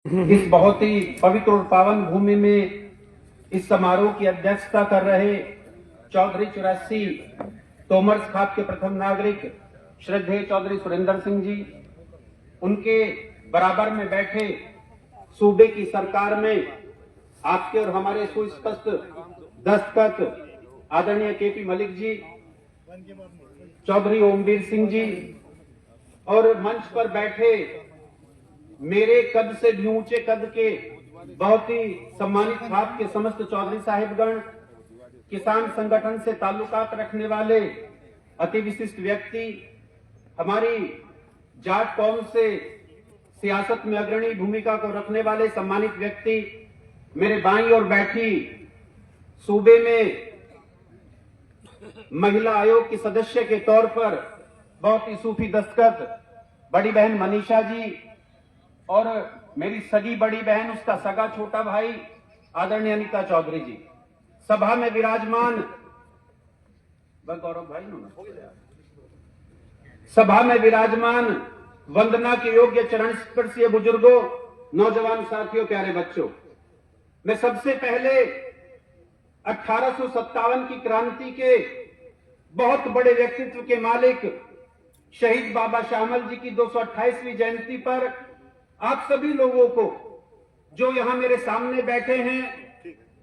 इस बहुत ही पवित्र और पावन भूमि में इस समारोह की अध्यक्षता कर रहे चौधरी 84 तोमर खाप के प्रथम नागरिक श्रद्धेय चौधरी सुरेंद्र सिंह जी, उनके बराबर में बैठे सूबे की सरकार में आपके और हमारे सुस्पष्ट दस्तखत आदरणीय केपी मलिक जी, चौधरी ओमवीर सिंह जी और मंच पर बैठे मेरे कद से भी ऊंचे कद के बहुत ही सम्मानित खाप के समस्त चौधरी साहिबगण, किसान संगठन से ताल्लुकात रखने वाले अति विशिष्ट व्यक्ति, हमारी जाट कौम से सियासत में अग्रणी भूमिका को रखने वाले सम्मानित व्यक्ति, मेरे बाईं ओर बैठी सूबे में महिला आयोग की सदस्य के तौर पर बहुत ही सूफी दस्तखत बड़ी बहन मनीषा जी और मेरी सगी बड़ी बहन उसका सगा छोटा भाई आदरणीय अनिता चौधरी जी, सभा में विराजमान गौरव भाई सभा में विराजमान वंदना के योग्य चरण स्पर्शीय बुजुर्गों, नौजवान साथियों, प्यारे बच्चों, मैं सबसे पहले 1857 की क्रांति के बहुत बड़े व्यक्तित्व के मालिक शहीद बाबा श्यामल जी की 228वीं जयंती पर आप सभी लोगों को जो यहां मेरे सामने बैठे हैं,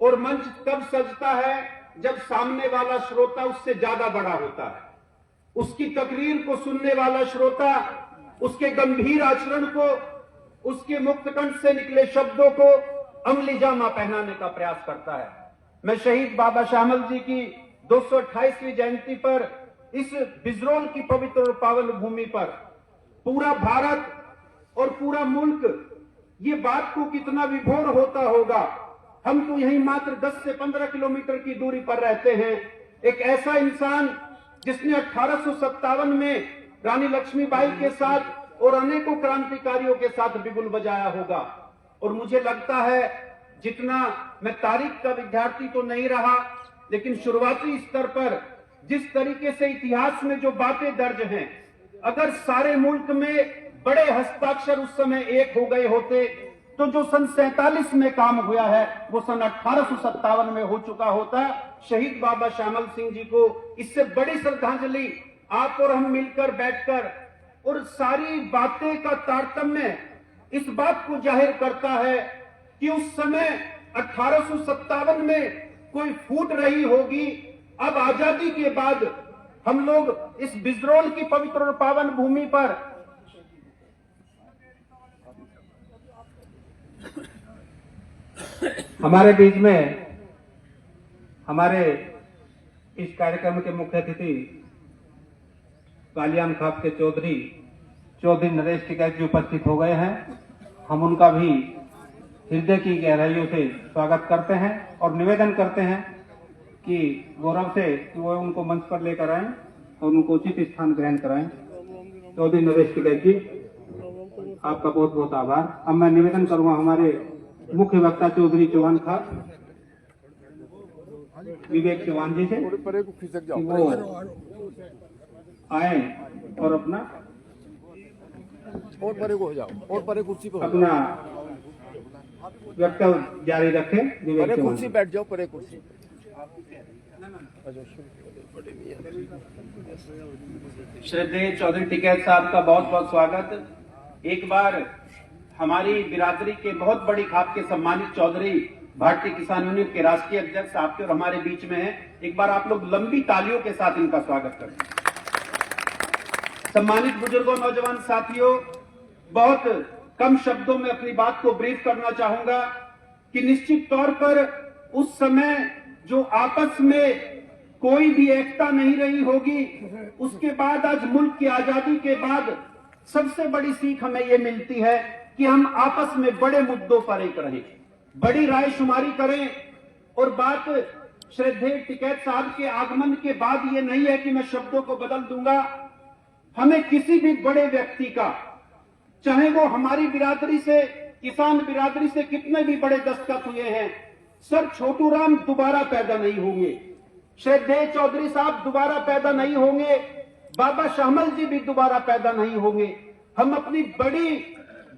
और मंच तब सजता है जब सामने वाला श्रोता उससे ज्यादा बड़ा होता है, उसकी तकरीर को सुनने वाला श्रोता उसके गंभीर आचरण को, उसके मुक्तकंठ से निकले शब्दों को अमली जामा पहनाने का प्रयास करता है। मैं शहीद बाबा श्यामल जी की 228वीं जयंती पर इस बिजरोल की पवित्र और पावन भूमि पर पूरा भारत और पूरा मुल्क ये बात को कितना विभोर होता होगा, हम तो यहीं मात्र 10 से 15 किलोमीटर की दूरी पर रहते हैं। एक ऐसा इंसान जिसने 1857 में रानी लक्ष्मीबाई के साथ और अनेकों क्रांतिकारियों के साथ बिगुल बजाया होगा। और मुझे लगता है, जितना मैं तारीख का विद्यार्थी तो नहीं रहा, लेकिन शुरुआती स्तर पर जिस तरीके से इतिहास में जो बातें दर्ज हैं, अगर सारे मुल्क में बड़े हस्ताक्षर उस समय एक हो गए होते तो जो सन 47 में काम हुआ है वो सन 1857 में हो चुका होता। शहीद बाबा श्यामल सिंह जी को इससे बड़ी श्रद्धांजलि आप और हम मिलकर बैठकर, और सारी बातें का तारतम्य इस बात को जाहिर करता है कि उस समय 1857 में कोई फूट रही होगी। अब आजादी के बाद हम लोग इस बिजरोल की पवित्र और पावन भूमि पर हमारे बीच में हमारे इस कार्यक्रम के मुख्य अतिथि कालियान खाप के चौधरी नरेश टिकैत जी उपस्थित हो गए हैं। हम उनका भी हृदय की गहराइयों से स्वागत करते हैं और निवेदन करते हैं कि गौरव से कि वो उनको मंच पर लेकर आएं और उनको उचित स्थान ग्रहण कराएं। चौधरी नरेश टिकैत जी, आपका बहुत बहुत आभार। अब मैं निवेदन करूंगा हमारे मुख्य वक्ता चौधरी चौहान खाप विवेक चौहान जी से कि वो आए और अपना और परे को हो जाओ, और परे कुर्सी पर अपना वक्तव्य जारी रखें। विवेक चौहान कुर्सी बैठ जाओ, परे कुर्सी। श्रद्धेय चौधरी टिकैत साहब का बहुत बहुत स्वागत। एक बार हमारी बिरादरी के बहुत बड़ी खाप के सम्मानित चौधरी भारतीय किसान यूनियन के राष्ट्रीय अध्यक्ष आपके और हमारे बीच में हैं। एक बार आप लोग लंबी तालियों के साथ इनका स्वागत करें। सम्मानित बुजुर्गों, नौजवान साथियों, बहुत कम शब्दों में अपनी बात को ब्रीफ करना चाहूंगा कि निश्चित तौर पर उस समय जो आपस में कोई भी एकता नहीं रही होगी, उसके बाद आज मुल्क की आजादी के बाद सबसे बड़ी सीख हमें यह मिलती है कि हम आपस में बड़े मुद्दों पर एक रहें, बड़ी रायशुमारी करें। और बात श्रद्धेय टिकैत साहब के आगमन के बाद ये नहीं है कि मैं शब्दों को बदल दूंगा। हमें किसी भी बड़े व्यक्ति का, चाहे वो हमारी बिरादरी से, किसान बिरादरी से कितने भी बड़े दस्तखत हुए हैं, सर छोटू राम दोबारा पैदा नहीं होंगे, श्रद्धेय चौधरी साहब दोबारा पैदा नहीं होंगे, बाबा श्यामल जी भी दोबारा पैदा नहीं होंगे। हम अपनी बड़ी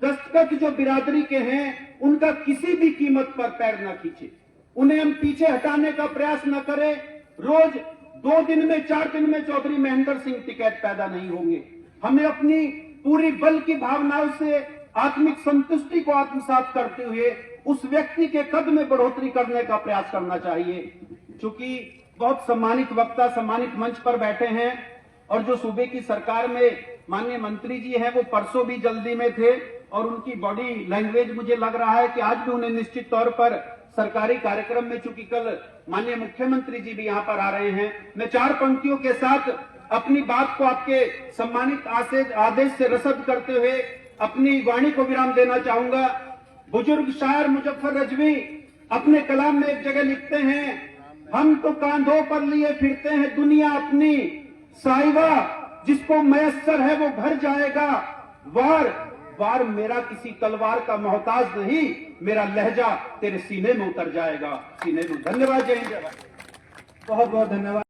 दस्तखत जो बिरादरी के हैं उनका किसी भी कीमत पर पैर न खींचे, उन्हें हम पीछे हटाने का प्रयास न करें। रोज 2 दिन में 4 दिन में चौधरी महेंद्र सिंह टिकैत पैदा नहीं होंगे। हमें अपनी पूरी बल की भावनाओं से आत्मिक संतुष्टि को आत्मसात करते हुए उस व्यक्ति के कद में बढ़ोतरी करने का प्रयास करना चाहिए। चूंकि बहुत सम्मानित वक्ता सम्मानित मंच पर बैठे हैं और जो सूबे की सरकार में माननीय मंत्री जी हैं वो परसों भी जल्दी में थे और उनकी बॉडी लैंग्वेज मुझे लग रहा है कि आज भी उन्हें निश्चित तौर पर सरकारी कार्यक्रम में, चूंकि कल माननीय मुख्यमंत्री जी भी यहां पर आ रहे हैं, मैं 4 पंक्तियों के साथ अपनी बात को आपके सम्मानित आदेश से रसद करते हुए अपनी वाणी को विराम देना चाहूंगा। बुजुर्ग शायर मुजफ्फर रजवी अपने कलाम में एक जगह लिखते हैं, हम तो कांधों पर लिए फिरते हैं दुनिया अपनी, साहिबा जिसको मयस्सर है वो घर जाएगा, वार मेरा किसी तलवार का मोहताज नहीं, मेरा लहजा तेरे सीने में उतर जाएगा, सीने में। धन्यवाद। जय हिंद। बहुत बहुत धन्यवाद।